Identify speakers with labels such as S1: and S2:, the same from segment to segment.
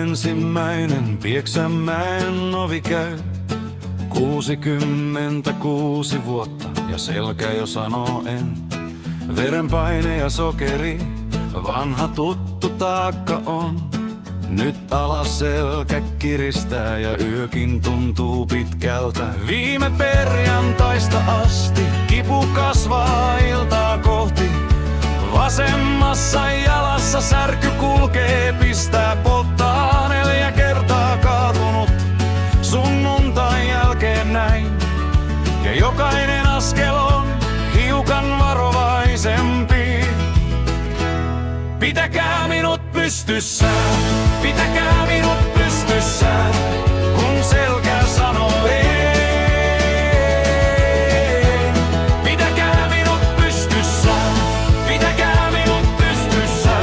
S1: ensimmäinen Pieksämäen ovi käy. 66 vuotta ja selkä jo sanoo en. Verenpaine ja sokeri, vanha tuttu taakka on. Nyt alaselkä kiristää ja yökin tuntuu pitkältä. Viime perjantaista asti kipu kasvaa iltaa kohti. Vasemmassa jalassa särky kulkee, pistää polttaa 4 kertaa kaatunut. Sunnuntain jälkeen näin, ja jokainen askel on hiukan varovaisempi. Pitäkää minut pystyssä, pitäkää minut pystyssä, kun selkä sanoo ei. Pitäkää minut pystyssä, pitäkää minut pystyssä,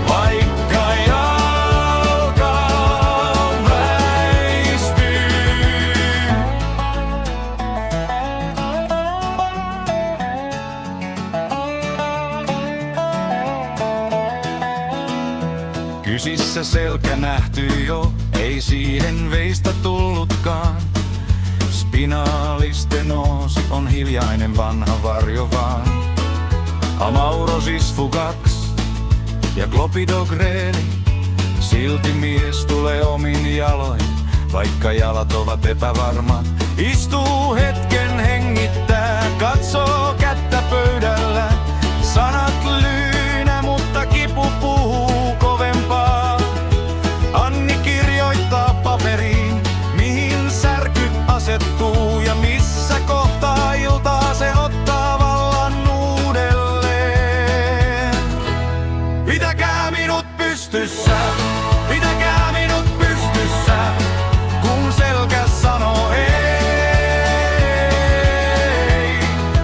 S1: vaikka jalka väistyy. Kysissä selkä nähty jo, ei siihen veistä tullutkaan. Spinaalistenosi on hiljainen vanha varjo vaan. Amaurosis fugax ja Clopidogreli, silti mies tulee omin jaloin, vaikka jalat ovat epävarmat. Istuu hetken, hengittää, katsoo kättä pöydällä. Sanat lyynä, mutta kipu puhuu kovempaa. Anni kirjoittaa paperiin, mihin särky asettuu ja missä kohtaa iltaa se ottaa vallan uudelleen. Pitäkää minut pystyssä, pitäkää minut pystyssä, kun selkä sanoo ei.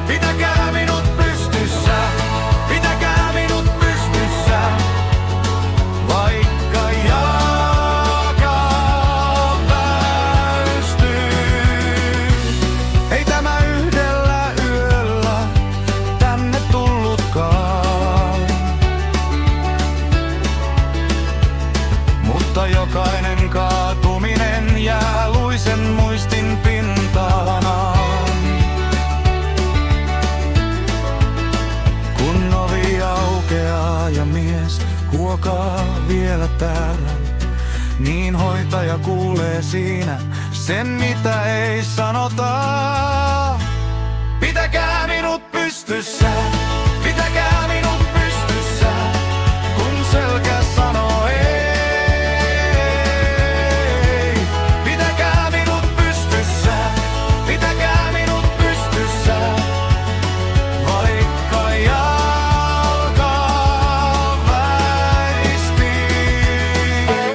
S1: Pitäkää minut pystyssä, pitäkää minut pystyssä, vaikka jalka väistyy. Ei tämä yhdellä yöllä tänne tullutkaan, mutta jokainen kaatuminen jää luisen muistin pintaan. Kun ovi aukeaa ja mies huokaa vielä täällä, niin hoitaja kuulee siinä sen mitä ei sanota. Pitäkää minut pystyssä.